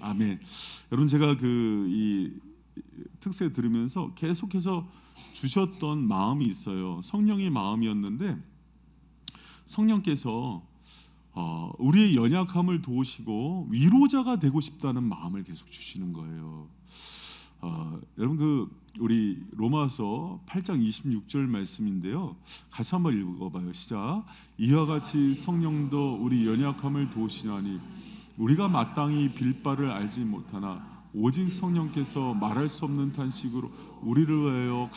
아멘. 여러분 제가 이 특세 들으면서 계속해서 주셨던 마음이 있어요. 성령의 마음이었는데 성령께서 우리의 연약함을 도우시고 위로자가 되고 싶다는 마음을 계속 주시는 거예요. 여러분 우리 로마서 8장 26절 말씀인데요. 같이 한번 읽어봐요. 시작. 이와 같이 성령도 우리 연약함을 도우시나니 우리가 마땅히 빌 바를 알지 못하나 오직 성령께서 말할 수 없는 탄식으로 우리를 위하여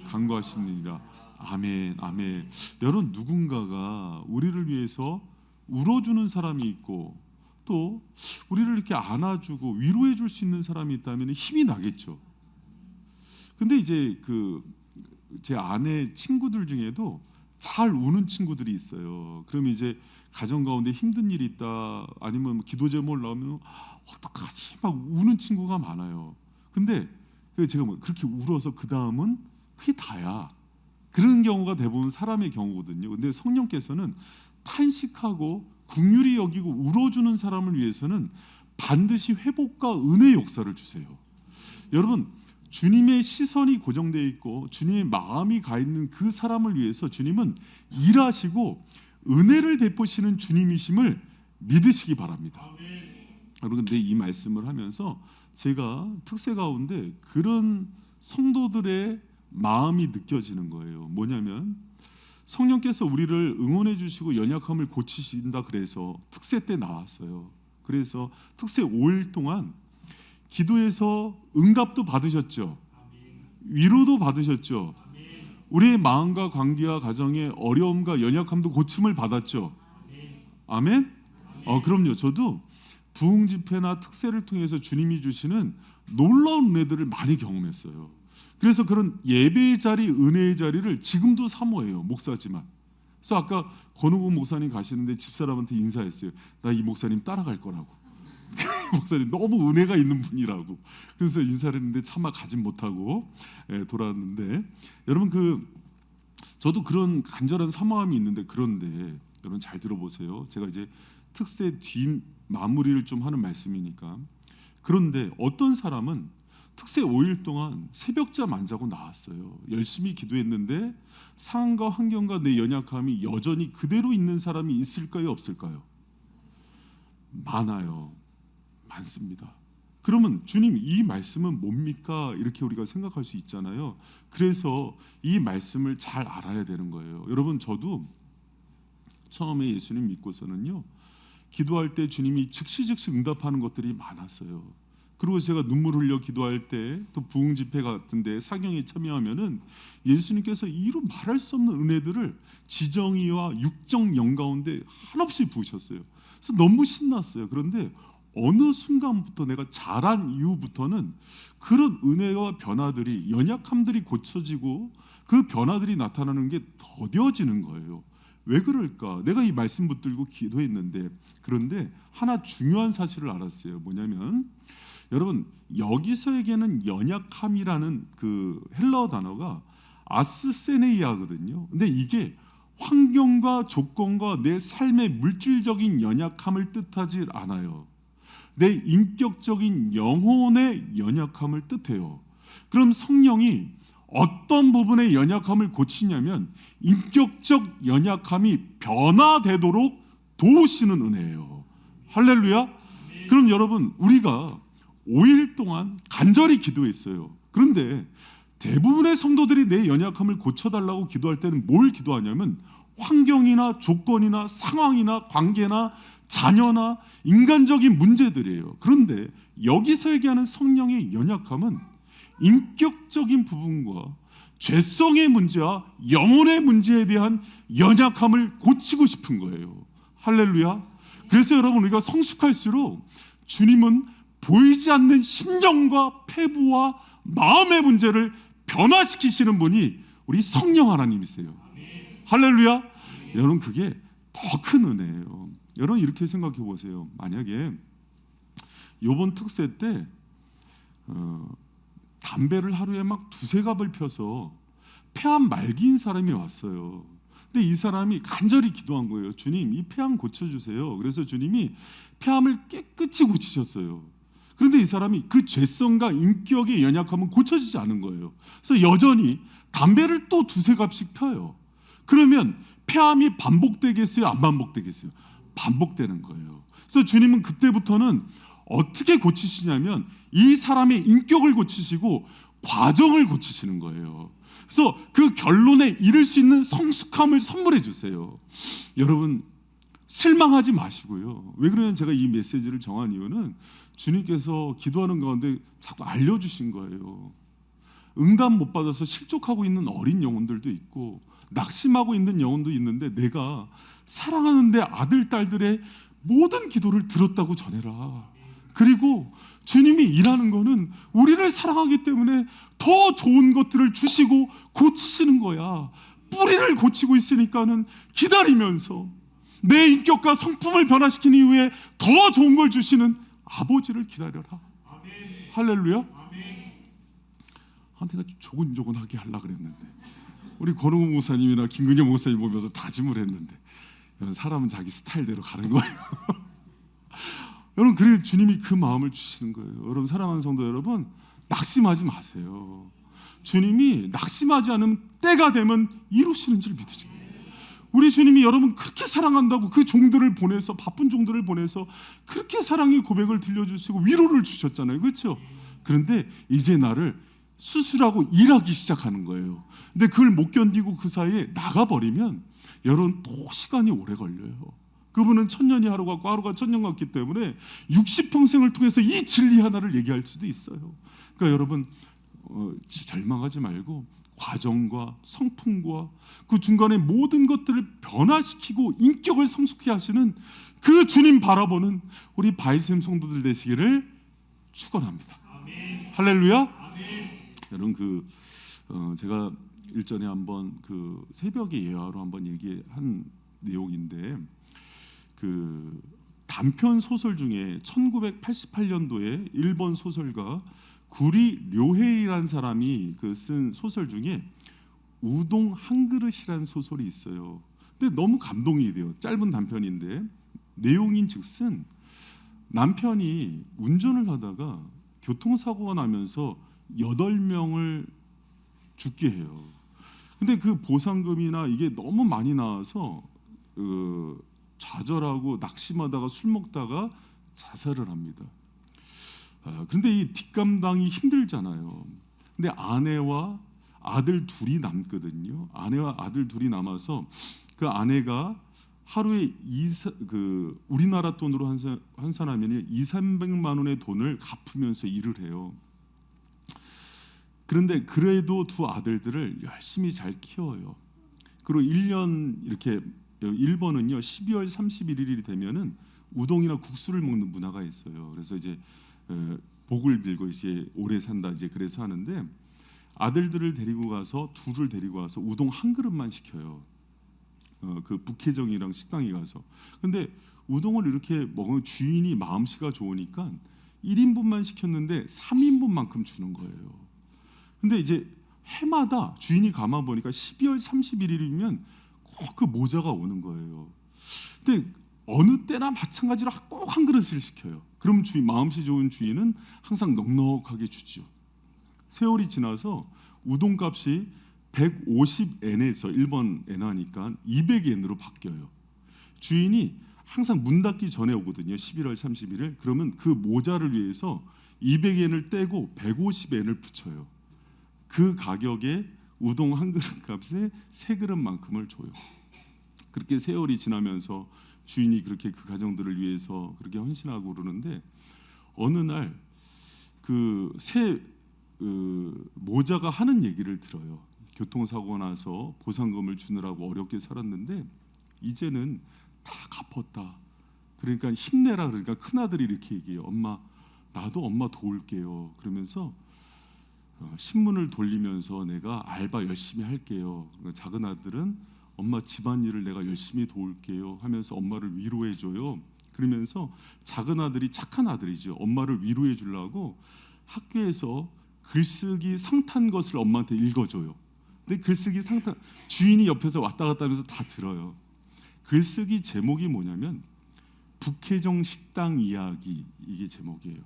간구하시느니라. 아멘, 아멘. 여러분 누군가가 우리를 위해서 울어주는 사람이 있고 또 우리를 이렇게 안아주고 위로해 줄 수 있는 사람이 있다면 힘이 나겠죠. 근데 이제 제 아내 친구들 중에도 잘 우는 친구들이 있어요. 그럼 이제 가정 가운데 힘든 일이 있다 아니면 기도 제목을 나오면 어떡하지 막 우는 친구가 많아요. 근데 제가 그렇게 울어서 그 다음은 그게 다야. 그런 경우가 대부분 사람의 경우거든요. 근데 성령께서는 탄식하고 긍휼히 여기고 울어주는 사람을 위해서는 반드시 회복과 은혜의 역사를 주세요. 여러분 주님의 시선이 고정되어 있고 주님의 마음이 가 있는 그 사람을 위해서 주님은 일하시고 은혜를 베푸시는 주님이심을 믿으시기 바랍니다. 여러분 근데 이 말씀을 하면서 제가 특세 가운데 그런 성도들의 마음이 느껴지는 거예요. 뭐냐면 성령께서 우리를 응원해 주시고 연약함을 고치신다 그래서 특세 때 나왔어요. 그래서 특세 5일 동안 기도해서 응답도 받으셨죠. 위로도 받으셨죠. 우리의 마음과 관계와 가정의 어려움과 연약함도 고침을 받았죠. 아멘. 그럼요. 저도 부흥 집회나 특세를 통해서 주님이 주시는 놀라운 은혜들을 많이 경험했어요. 그래서 그런 예배의 자리, 은혜의 자리를 지금도 사모해요. 목사지만. 그래서 아까 권우국 목사님 가시는데 집사람한테 인사했어요. 나 이 목사님 따라갈 거라고. 목사님 너무 은혜가 있는 분이라고. 그래서 인사를 했는데 차마 가진 못하고 돌아왔는데 여러분 저도 그런 간절한 사모함이 있는데 그런데 여러분 잘 들어보세요. 제가 이제 특세 뒤 마무리를 좀 하는 말씀이니까. 그런데 어떤 사람은 특세 5일 동안 새벽잠 안 자고 나왔어요. 열심히 기도했는데 상황과 환경과 내 연약함이 여전히 그대로 있는 사람이 있을까요? 없을까요? 많아요. 많습니다. 그러면 주님 이 말씀은 뭡니까? 이렇게 우리가 생각할 수 있잖아요. 그래서 이 말씀을 잘 알아야 되는 거예요. 여러분 저도 처음에 예수님 믿고서는요. 기도할 때 주님이 즉시 응답하는 것들이 많았어요. 그리고 제가 눈물 흘려 기도할 때 또 부흥 집회 같은 데 사경에 참여하면은 예수님께서 이루 말할 수 없는 은혜들을 지정의와 육정 영 가운데 한없이 부으셨어요. 그래서 너무 신났어요. 그런데 어느 순간부터 내가 자란 이후부터는 그런 은혜와 변화들이 연약함들이 고쳐지고 그 변화들이 나타나는 게 더뎌지는 거예요. 왜 그럴까? 내가 이 말씀 붙들고 기도했는데 그런데 하나 중요한 사실을 알았어요. 뭐냐면 여러분 여기서에게는 연약함이라는 그 헬라어 단어가 아스세네이아거든요. 근데 이게 환경과 조건과 내 삶의 물질적인 연약함을 뜻하지 않아요. 내 인격적인 영혼의 연약함을 뜻해요. 그럼 성령이 어떤 부분의 연약함을 고치냐면 인격적 연약함이 변화되도록 도우시는 은혜예요. 할렐루야. 그럼 여러분 우리가 5일 동안 간절히 기도했어요. 그런데 대부분의 성도들이 내 연약함을 고쳐달라고 기도할 때는 뭘 기도하냐면 환경이나 조건이나 상황이나 관계나 자녀나 인간적인 문제들이에요. 그런데 여기서 얘기하는 성령의 연약함은 인격적인 부분과 죄성의 문제와 영혼의 문제에 대한 연약함을 고치고 싶은 거예요. 할렐루야. 그래서 여러분 우리가 성숙할수록 주님은 보이지 않는 심령과 폐부와 마음의 문제를 변화시키시는 분이 우리 성령 하나님이세요. 할렐루야. 여러분 그게 더 큰 은혜예요. 여러분 이렇게 생각해 보세요. 만약에 이번 특세 때 담배를 하루에 막 두세 갑을 펴서 폐암 말기인 사람이 왔어요. 근데 이 사람이 간절히 기도한 거예요. 주님 이 폐암 고쳐주세요. 그래서 주님이 폐암을 깨끗이 고치셨어요. 그런데 이 사람이 그 죄성과 인격의 연약함은 고쳐지지 않은 거예요. 그래서 여전히 담배를 또 두세 갑씩 펴요. 그러면 폐암이 반복되겠어요? 안 반복되겠어요? 반복되는 거예요. 그래서 주님은 그때부터는 어떻게 고치시냐면 이 사람의 인격을 고치시고 과정을 고치시는 거예요. 그래서 그 결론에 이를 수 있는 성숙함을 선물해 주세요. 여러분 실망하지 마시고요. 왜 그러냐면 제가 이 메시지를 정한 이유는 주님께서 기도하는 가운데 자꾸 알려주신 거예요. 응답 못 받아서 실족하고 있는 어린 영혼들도 있고 낙심하고 있는 영혼도 있는데 내가 사랑하는데 아들 딸들의 모든 기도를 들었다고 전해라. 그리고 주님이 일하는 거는 우리를 사랑하기 때문에 더 좋은 것들을 주시고 고치시는 거야. 뿌리를 고치고 있으니까는 기다리면서 내 인격과 성품을 변화시킨 이후에 더 좋은 걸 주시는 아버지를 기다려라. 아멘. 할렐루야. 아멘. 내가 조곤조곤하게 하려고 그랬는데 우리 권홍우 목사님이나 김근영 목사님 보면서 다짐을 했는데 여러분 사람은 자기 스타일대로 가는 거예요. 여러분 그래 주님이 그 마음을 주시는 거예요. 여러분 사랑하는 성도 여러분 낙심하지 마세요. 주님이 낙심하지 않으면 때가 되면 이루시는 줄 믿으십니다. 우리 주님이 여러분 그렇게 사랑한다고 그 종들을 보내서 바쁜 종들을 보내서 그렇게 사랑의 고백을 들려주시고 위로를 주셨잖아요. 그렇죠? 그런데 이제 나를 수술하고 일하기 시작하는 거예요. 근데 그걸 못 견디고 그 사이에 나가버리면 여러분 또 시간이 오래 걸려요. 그분은 천년이 하루 같고 하루가 천년 같기 때문에 60평생을 통해서 이 진리 하나를 얘기할 수도 있어요. 그러니까 여러분 절망하지 말고 과정과 성품과 그 중간에 모든 것들을 변화시키고 인격을 성숙케 하시는 그 주님 바라보는 우리 바이샘 성도들 되시기를 축원합니다. 아멘. 할렐루야. 아멘. 여러분 제가 일전에 한번 그 새벽의 예화로 한번 얘기한 내용인데 그 단편 소설 중에 1988년도에 일본 소설가 구리 료헤이라는 사람이 쓴 소설 중에 우동 한 그릇이라는 소설이 있어요. 근데 너무 감동이 돼요. 짧은 단편인데 내용인즉슨 남편이 운전을 하다가 교통사고가 나면서 8명을 죽게 해요. 근데 그 보상금이나 이게 너무 많이 나와서 좌절하고 낙심하다가 술 먹다가 자살을 합니다. 근데 이 뒷감당이 힘들잖아요. 근데 아내와 아들 둘이 남거든요. 아내와 아들 둘이 남아서 그 아내가 하루에 우리나라 돈으로 환산하면 200~300만 원의 돈을 갚으면서 일을 해요. 그런데 그래도 두 아들들을 열심히 잘 키워요. 그리고 1년 이렇게 일본은요 12월 31일이 되면은 우동이나 국수를 먹는 문화가 있어요. 그래서 이제 복을 빌고 이제 오래 산다 이제 그래서 하는데 아들들을 데리고 가서 둘을 데리고 와서 우동 한 그릇만 시켜요. 그 북해정이랑 식당에 가서. 근데 우동을 이렇게 먹으면 주인이 마음씨가 좋으니까 1인분만 시켰는데 3인분만큼 주는 거예요. 근데 이제 해마다 주인이 가만 보니까 12월 31일이면 꼭 그 모자가 오는 거예요. 근데 어느 때나 마찬가지로 꼭 한 그릇을 시켜요. 그럼 마음씨 좋은 주인은 항상 넉넉하게 주죠. 세월이 지나서 우동값이 150엔에서 일본 엔화니까 200엔으로 바뀌어요. 주인이 항상 문 닫기 전에 오거든요. 11월 31일. 그러면 그 모자를 위해서 200엔을 떼고 150엔을 붙여요. 그 가격에 우동 한 그릇 값에 3그릇만큼을 줘요. 그렇게 세월이 지나면서 주인이 그렇게 그 가정들을 위해서 그렇게 헌신하고 그러는데 어느 날 모자가 하는 얘기를 들어요. 교통사고 나서 보상금을 주느라고 어렵게 살았는데 이제는 다 갚았다. 그러니까 힘내라. 그러니까 큰아들이 이렇게 얘기해요. 엄마 나도 엄마 도울게요. 그러면서 신문을 돌리면서 내가 알바 열심히 할게요. 작은 아들은 엄마 집안일을 내가 열심히 도울게요 하면서 엄마를 위로해줘요. 그러면서 작은 아들이 착한 아들이죠. 엄마를 위로해 주려고 학교에서 글쓰기 상탄 것을 엄마한테 읽어줘요. 근데 글쓰기 상탄 주인이 옆에서 왔다 갔다 하면서 다 들어요. 글쓰기 제목이 뭐냐면 북해정 식당 이야기 이게 제목이에요.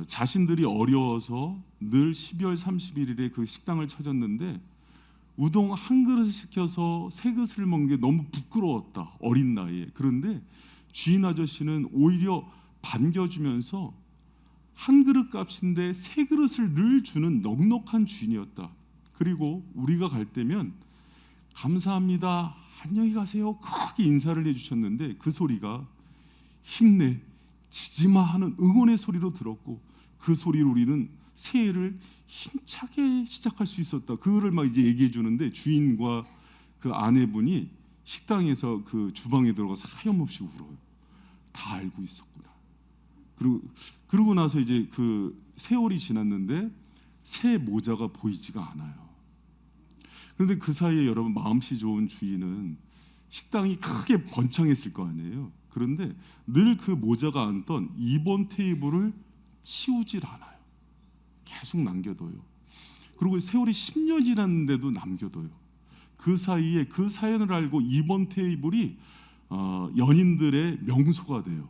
자신들이 어려워서 늘 12월 31일에 그 식당을 찾았는데 우동 한 그릇 시켜서 세 그릇을 먹는 게 너무 부끄러웠다, 어린 나이에. 그런데 주인 아저씨는 오히려 반겨주면서 한 그릇 값인데 세 그릇을 늘 주는 넉넉한 주인이었다. 그리고 우리가 갈 때면 감사합니다, 안녕히 가세요 크게 인사를 해주셨는데 그 소리가 힘내, 지지마 하는 응원의 소리로 들었고 그 소리로 우리는 새해를 힘차게 시작할 수 있었다. 그거를 막 이제 얘기해 주는데 주인과 그 아내분이 식당에서 그 주방에 들어가서 하염없이 울어요. 다 알고 있었구나. 그러고 나서 이제 그 세월이 지났는데 새 모자가 보이지가 않아요. 그런데 그 사이에 여러분 마음씨 좋은 주인은 식당이 크게 번창했을 거 아니에요. 그런데 늘 그 모자가 앉던 2번 테이블을 치우질 않아요. 계속 남겨둬요. 그리고 세월이 10년 지났는데도 남겨둬요. 그 사이에 그 사연을 알고 2번 테이블이 연인들의 명소가 돼요.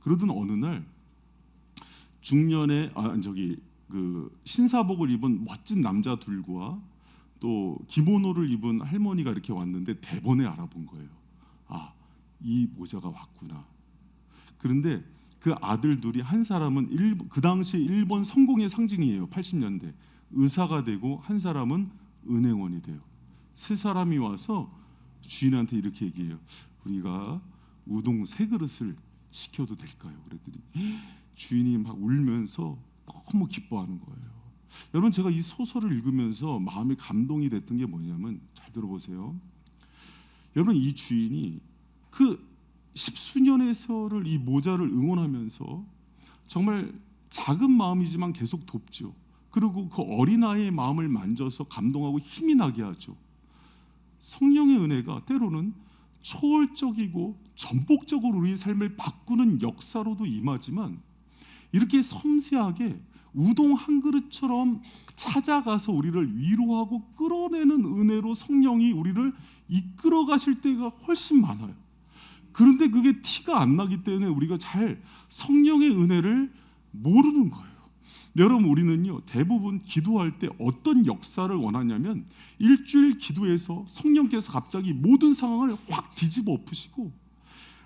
그러던 어느 날 중년의 그 신사복을 입은 멋진 남자 둘과 또 기모노를 입은 할머니가 이렇게 왔는데 대번에 알아본 거예요. 아, 이 모자가 왔구나. 그런데 그 아들 둘이 한 사람은 그 당시 일본 성공의 상징이에요. 80년대 의사가 되고 한 사람은 은행원이 돼요. 세 사람이 와서 주인한테 이렇게 얘기해요. 우리가 우동 세 그릇을 시켜도 될까요? 그랬더니 주인이 막 울면서 너무 기뻐하는 거예요. 여러분 제가 이 소설을 읽으면서 마음이 감동이 됐던 게 뭐냐면 잘 들어보세요. 여러분 이 주인이 그 십수년의 세월을 이 모자를 응원하면서 정말 작은 마음이지만 계속 돕죠. 그리고 그 어린아이의 마음을 만져서 감동하고 힘이 나게 하죠. 성령의 은혜가 때로는 초월적이고 전폭적으로 우리의 삶을 바꾸는 역사로도 임하지만 이렇게 섬세하게 우동 한 그릇처럼 찾아가서 우리를 위로하고 끌어내는 은혜로 성령이 우리를 이끌어 가실 때가 훨씬 많아요. 그런데 그게 티가 안 나기 때문에 우리가 잘 성령의 은혜를 모르는 거예요. 여러분 우리는요 대부분 기도할 때 어떤 역사를 원하냐면 일주일 기도해서 성령께서 갑자기 모든 상황을 확 뒤집어 엎으시고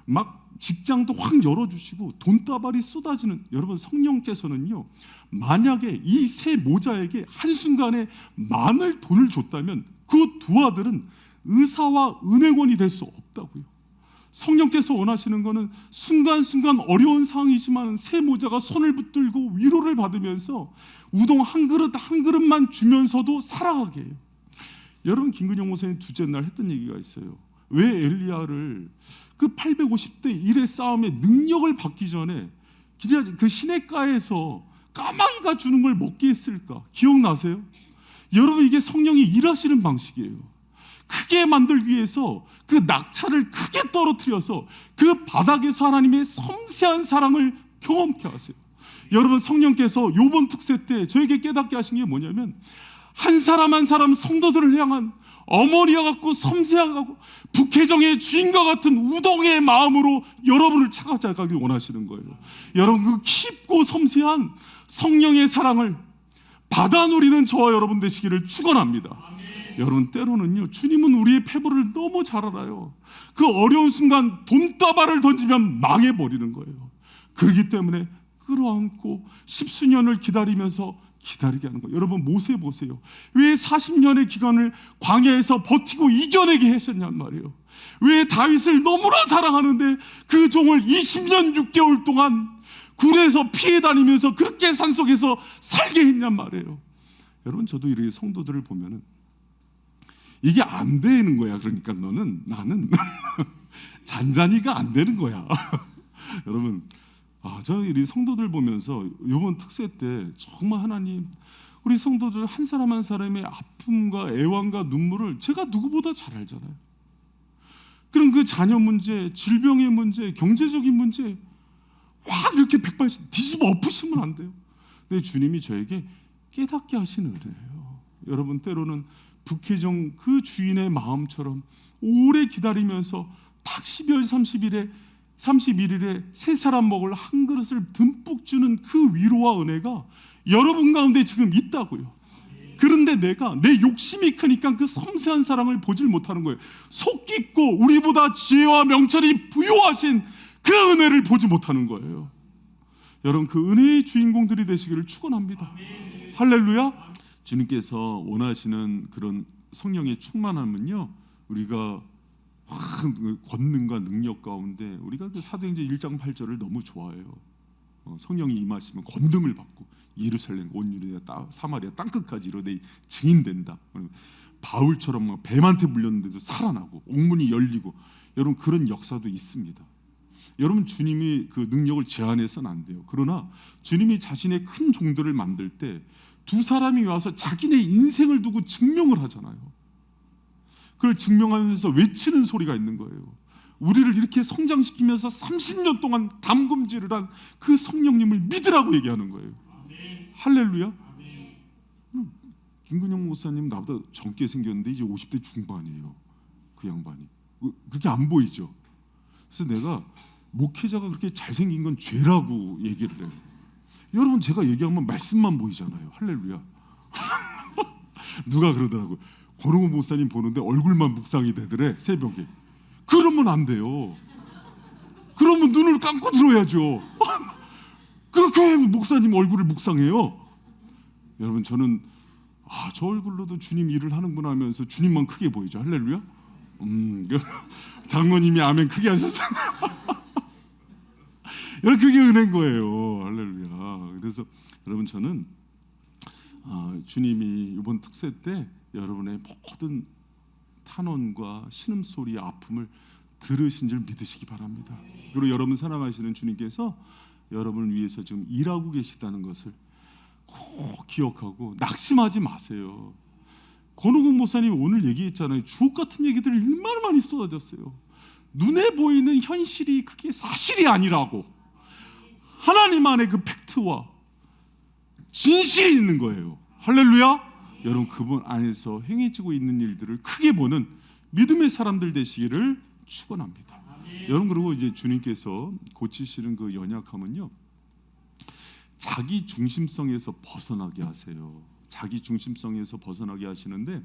막 직장도 확 열어주시고 돈다발이 쏟아지는, 여러분 성령께서는요 만약에 이 새 모자에게 한순간에 많은 돈을 줬다면 그 두 아들은 의사와 은행원이 될 수 없다고요. 성령께서 원하시는 것은 순간순간 어려운 상황이지만 새 모자가 손을 붙들고 위로를 받으면서 우동 한 그릇 한 그릇만 주면서도 살아가게 해요. 여러분 김근영 목사님 둘째 날 했던 얘기가 있어요. 왜 엘리야를 그 850대 1의 싸움에 능력을 받기 전에 그 시냇가에서 까마귀가 주는 걸 먹게 했을까? 기억나세요? 여러분 이게 성령이 일하시는 방식이에요. 크게 만들기 위해서 그 낙차를 크게 떨어뜨려서 그 바닥에서 하나님의 섬세한 사랑을 경험케 하세요. 여러분 성령께서 요번 특세 때 저에게 깨닫게 하신 게 뭐냐면 한 사람 한 사람 성도들을 향한 어머니와 같고 섬세하고 북해정의 주인과 같은 우동의 마음으로 여러분을 찾아가길 원하시는 거예요. 여러분 그 깊고 섬세한 성령의 사랑을 받아 누리는 저와 여러분 되시기를 축원합니다. 여러분 때로는요 주님은 우리의 패배를 너무 잘 알아요. 그 어려운 순간 돈다발을 던지면 망해버리는 거예요. 그렇기 때문에 끌어안고 십수년을 기다리면서 기다리게 하는 거예요. 여러분 모세 보세요. 왜 40년의 기간을 광야에서 버티고 이겨내게 하셨냔 말이에요. 왜 다윗을 너무나 사랑하는데 그 종을 20년 6개월 동안 굴에서 피해 다니면서 그렇게 산속에서 살게 했냔 말이에요. 여러분 저도 이렇게 성도들을 보면은 이게 안 되는 거야. 그러니까 나는 잔잔히가 안 되는 거야. 여러분 저는 우리 성도들 보면서 이번 특세 때 정말 하나님 우리 성도들 한 사람 한 사람의 아픔과 애환과 눈물을 제가 누구보다 잘 알잖아요. 그럼 그 자녀 문제, 질병의 문제, 경제적인 문제 확 이렇게 뒤집어 엎으시면 안 돼요. 근데 주님이 저에게 깨닫게 하시는 은혜예요. 여러분 때로는 북해정 그 주인의 마음처럼 오래 기다리면서 딱 12월 30일에 31일에 세 사람 먹을 한 그릇을 듬뿍 주는 그 위로와 은혜가 여러분 가운데 지금 있다고요. 그런데 내가 내 욕심이 크니까 그 섬세한 사랑을 보질 못하는 거예요. 속 깊고 우리보다 지혜와 명철이 부요하신 그 은혜를 보지 못하는 거예요. 여러분, 그 은혜의 주인공들이 되시기를 축원합니다. 할렐루야. 주님께서 원하시는 그런 성령의 충만함은요, 우리가 권능과 능력 가운데 우리가 그 사도행전 1장 8절을 너무 좋아해요. 성령이 임하시면 권능을 받고 예루살렘 온 유대야 사마리아 땅끝까지 이르되 증인된다. 바울처럼 막 뱀한테 물렸는데도 살아나고 옥문이 열리고, 여러분 그런 역사도 있습니다. 여러분, 주님이 그 능력을 제한해서는 안 돼요. 그러나 주님이 자신의 큰 종들을 만들 때 두 사람이 와서 자기네 인생을 두고 증명을 하잖아요. 그걸 증명하면서 외치는 소리가 있는 거예요. 우리를 이렇게 성장시키면서 30년 동안 담금질을 한 그 성령님을 믿으라고 얘기하는 거예요. 할렐루야. 김근영 목사님 나보다 젊게 생겼는데 이제 50대 중반이에요. 그 양반이 그렇게 안 보이죠. 그래서 내가 목회자가 그렇게 잘생긴 건 죄라고 얘기를 해요. 여러분, 제가 얘기하면 말씀만 보이잖아요. 할렐루야. 누가 그러더라고요. 권홍훈 목사님 보는데 얼굴만 묵상이 되더래, 새벽에. 그러면 안 돼요. 그러면 눈을 감고 들어야죠. 그렇게 목사님 얼굴을 묵상해요. 여러분, 저는 저 얼굴로도 주님 일을 하는구나 하면서 주님만 크게 보이죠. 할렐루야. 장로님이 아멘 크게 하셨어요. 여러분, 그게 은혜인 거예요. 할렐루야. 그래서 여러분, 저는 주님이 이번 특세 때 여러분의 모든 탄원과 신음소리의 아픔을 들으신 줄 믿으시기 바랍니다. 그리고 여러분 사랑하시는 주님께서 여러분을 위해서 지금 일하고 계시다는 것을 꼭 기억하고 낙심하지 마세요. 권우국 목사님이 오늘 얘기했잖아요. 주옥 같은 얘기들이 얼마나 많이 쏟아졌어요. 눈에 보이는 현실이 그게 사실이 아니라고, 하나님 안에 그 팩트와 진실이 있는 거예요. 할렐루야. 여러분, 그분 안에서 행해지고 있는 일들을 크게 보는 믿음의 사람들 되시기를 축원합니다. 여러분, 그리고 이제 주님께서 고치시는 그 연약함은요, 자기 중심성에서 벗어나게 하세요. 자기 중심성에서 벗어나게 하시는데,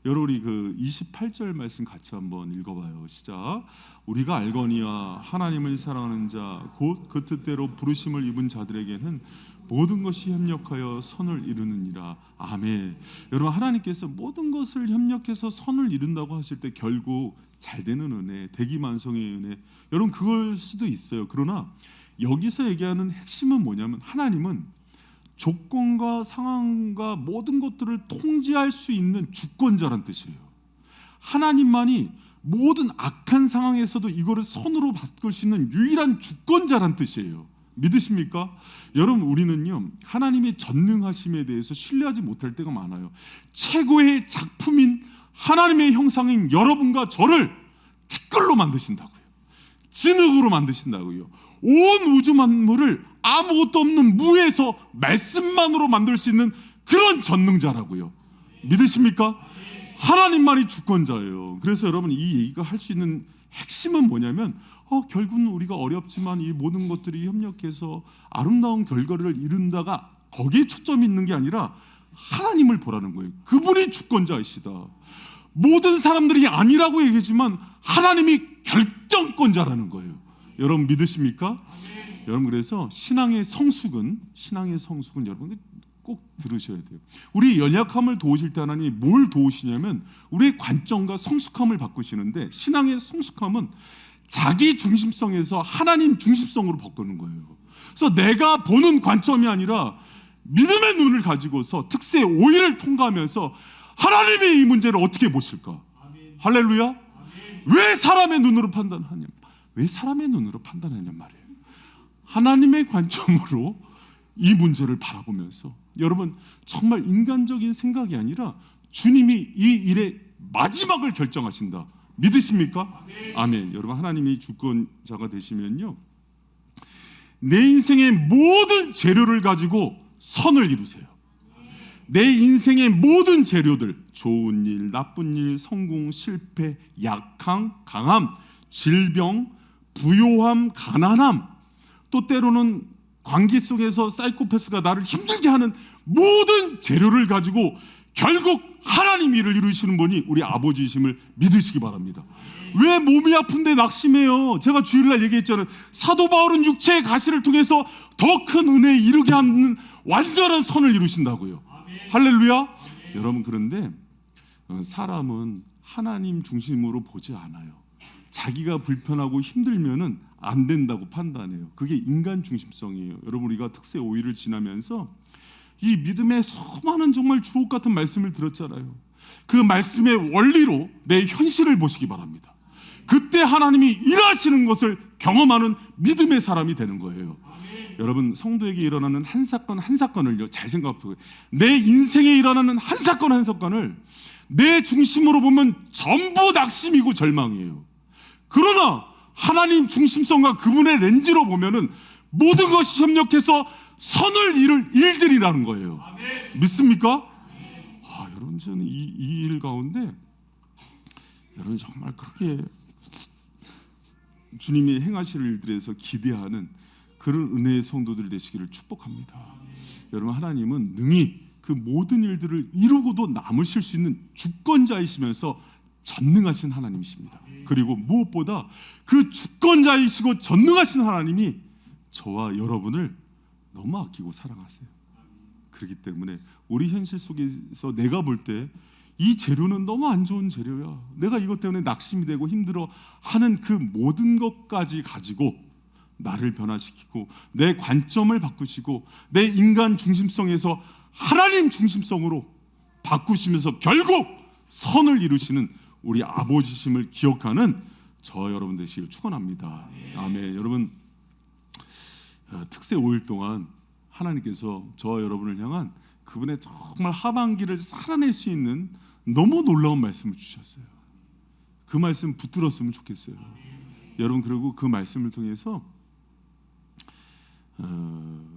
여러분이 그 28절 말씀 같이 한번 읽어봐요. 시작. 우리가 알거니와 하나님을 사랑하는 자 곧 그 뜻대로 부르심을 입은 자들에게는 모든 것이 협력하여 선을 이루느니라. 아멘. 여러분, 하나님께서 모든 것을 협력해서 선을 이룬다고 하실 때 결국 잘 되는 은혜, 대기만성의 은혜, 여러분 그걸 수도 있어요. 그러나 여기서 얘기하는 핵심은 뭐냐면, 하나님은 조건과 상황과 모든 것들을 통제할 수 있는 주권자란 뜻이에요. 하나님만이 모든 악한 상황에서도 이거를 선으로 바꿀 수 있는 유일한 주권자란 뜻이에요. 믿으십니까? 여러분, 우리는요, 하나님의 전능하심에 대해서 신뢰하지 못할 때가 많아요. 최고의 작품인 하나님의 형상인 여러분과 저를 티끌로 만드신다고요. 진흙으로 만드신다고요. 온 우주 만물을 아무것도 없는 무에서 말씀만으로 만들 수 있는 그런 전능자라고요. 믿으십니까? 하나님만이 주권자예요. 그래서 여러분, 이 얘기가 할 수 있는 핵심은 뭐냐면, 결국은 우리가 어렵지만 이 모든 것들이 협력해서 아름다운 결과를 이룬다가 거기에 초점이 있는 게 아니라 하나님을 보라는 거예요. 그분이 주권자이시다. 모든 사람들이 아니라고 얘기하지만 하나님이 결정권자라는 거예요. 여러분, 믿으십니까? 여러분, 그래서 신앙의 성숙은 여러분 꼭 들으셔야 돼요. 우리 연약함을 도우실 때 하나님이 뭘 도우시냐면 우리의 관점과 성숙함을 바꾸시는데, 신앙의 성숙함은 자기 중심성에서 하나님 중심성으로 바꾸는 거예요. 그래서 내가 보는 관점이 아니라 믿음의 눈을 가지고서 특세 5일을 통과하면서 하나님의 이 문제를 어떻게 보실까? 아멘. 할렐루야. 아멘. 왜 사람의 눈으로 판단하냐? 왜 사람의 눈으로 판단하냔 말이에요. 하나님의 관점으로 이 문제를 바라보면서, 여러분 정말 인간적인 생각이 아니라 주님이 이 일의 마지막을 결정하신다. 믿으십니까? 아멘. 아멘. 여러분, 하나님이 주권자가 되시면요, 내 인생의 모든 재료를 가지고 선을 이루세요. 내 인생의 모든 재료들, 좋은 일, 나쁜 일, 성공, 실패, 약함, 강함, 질병, 부요함, 가난함, 또 때로는 관계 속에서 사이코패스가 나를 힘들게 하는 모든 재료를 가지고 결국 하나님 일을 이루시는 분이 우리 아버지이심을 믿으시기 바랍니다. 왜 몸이 아픈데 낙심해요? 제가 주일날 얘기했잖아요. 사도 바울은 육체의 가시를 통해서 더 큰 은혜에 이르게 하는 완전한 선을 이루신다고요. 할렐루야. 여러분, 그런데 사람은 하나님 중심으로 보지 않아요. 자기가 불편하고 힘들면은 안 된다고 판단해요. 그게 인간 중심성이에요. 여러분, 우리가 특세 5일을 지나면서 이 믿음의 수많은 정말 주옥 같은 말씀을 들었잖아요. 그 말씀의 원리로 내 현실을 보시기 바랍니다. 그때 하나님이 일하시는 것을 경험하는 믿음의 사람이 되는 거예요. 여러분, 성도에게 일어나는 한 사건 한 사건을요, 잘 생각해보세요. 내 인생에 일어나는 한 사건 한 사건을 내 중심으로 보면 전부 낙심이고 절망이에요. 그러나 하나님 중심성과 그분의 렌즈로 보면은 모든 것이 협력해서 선을 이룰 일들이라는 거예요. 믿습니까? 여러분, 저는 이 일 가운데 여러분 정말 크게 주님이 행하실 일들에서 기대하는 그런 은혜의 성도들 되시기를 축복합니다. 여러분, 하나님은 능히 그 모든 일들을 이루고도 남으실 수 있는 주권자이시면서 전능하신 하나님이십니다. 그리고 무엇보다 그 주권자이시고 전능하신 하나님이 저와 여러분을 너무 아끼고 사랑하세요. 그렇기 때문에 우리 현실 속에서 내가 볼 때 이 재료는 너무 안 좋은 재료야, 내가 이것 때문에 낙심이 되고 힘들어 하는 그 모든 것까지 가지고 나를 변화시키고 내 관점을 바꾸시고 내 인간 중심성에서 하나님 중심성으로 바꾸시면서 결국 선을 이루시는 우리 아버지심을 기억하는 저 여러분 되시길 축원합니다. 아멘. 여러분, 특세 5일 동안 하나님께서 저 여러분을 향한 그분의 정말 하반기를 살아낼 수 있는 너무 놀라운 말씀을 주셨어요. 그 말씀 붙들었으면 좋겠어요. 여러분, 그리고 그 말씀을 통해서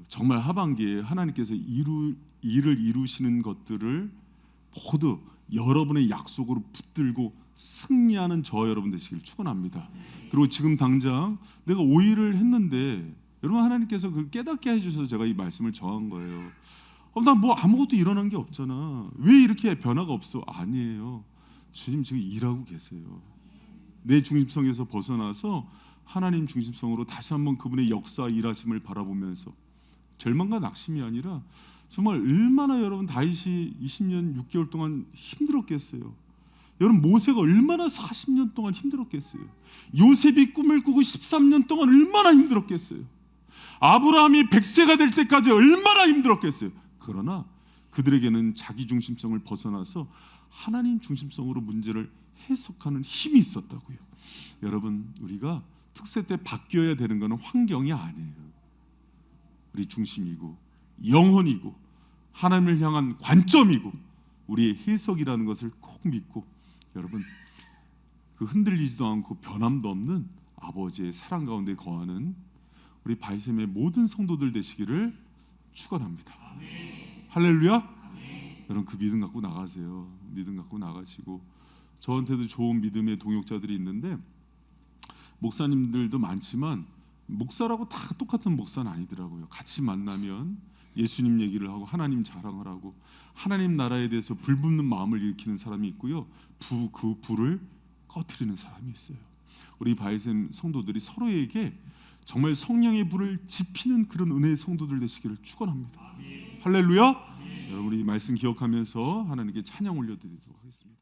정말 하반기에 하나님께서 일을 이루시는 것들을 모두 여러분의 약속으로 붙들고 승리하는 저 여러분 되시길 축원합니다. 그리고 지금 당장 내가 5일을 했는데 여러분, 하나님께서 그걸 깨닫게 해주셔서 제가 이 말씀을 정한 거예요. 나 뭐 아무것도 일어난 게 없잖아, 왜 이렇게 변화가 없어? 아니에요. 주님 지금 일하고 계세요. 내 중심성에서 벗어나서 하나님 중심성으로 다시 한번 그분의 역사 일하심을 바라보면서 절망과 낙심이 아니라 정말 얼마나 여러분 다윗이 20년 6개월 동안 힘들었겠어요. 여러분, 모세가 얼마나 40년 동안 힘들었겠어요. 요셉이 꿈을 꾸고 13년 동안 얼마나 힘들었겠어요. 아브라함이 100세가 될 때까지 얼마나 힘들었겠어요. 그러나 그들에게는 자기 중심성을 벗어나서 하나님 중심성으로 문제를 해석하는 힘이 있었다고요. 여러분, 우리가 특세 때 바뀌어야 되는 것은 환경이 아니에요. 우리 중심이고 영혼이고 하나님을 향한 관점이고 우리의 해석이라는 것을 꼭 믿고, 여러분, 그 흔들리지도 않고 변함도 없는 아버지의 사랑 가운데 거하는 우리 바이샘의 모든 성도들 되시기를 축원합니다. 할렐루야. 여러분, 그 믿음 갖고 나가세요. 믿음 갖고 나가시고, 저한테도 좋은 믿음의 동역자들이 있는데 목사님들도 많지만 목사라고 다 똑같은 목사는 아니더라고요. 같이 만나면 예수님 얘기를 하고 하나님 자랑을 하고 하나님 나라에 대해서 불붙는 마음을 일으키는 사람이 있고요, 그 불을 꺼트리는 사람이 있어요. 우리 바이샘 성도들이 서로에게 정말 성령의 불을 지피는 그런 은혜의 성도들 되시기를 축원합니다. 할렐루야. 여러분, 우리 말씀 기억하면서 하나님께 찬양 올려드리도록 하겠습니다.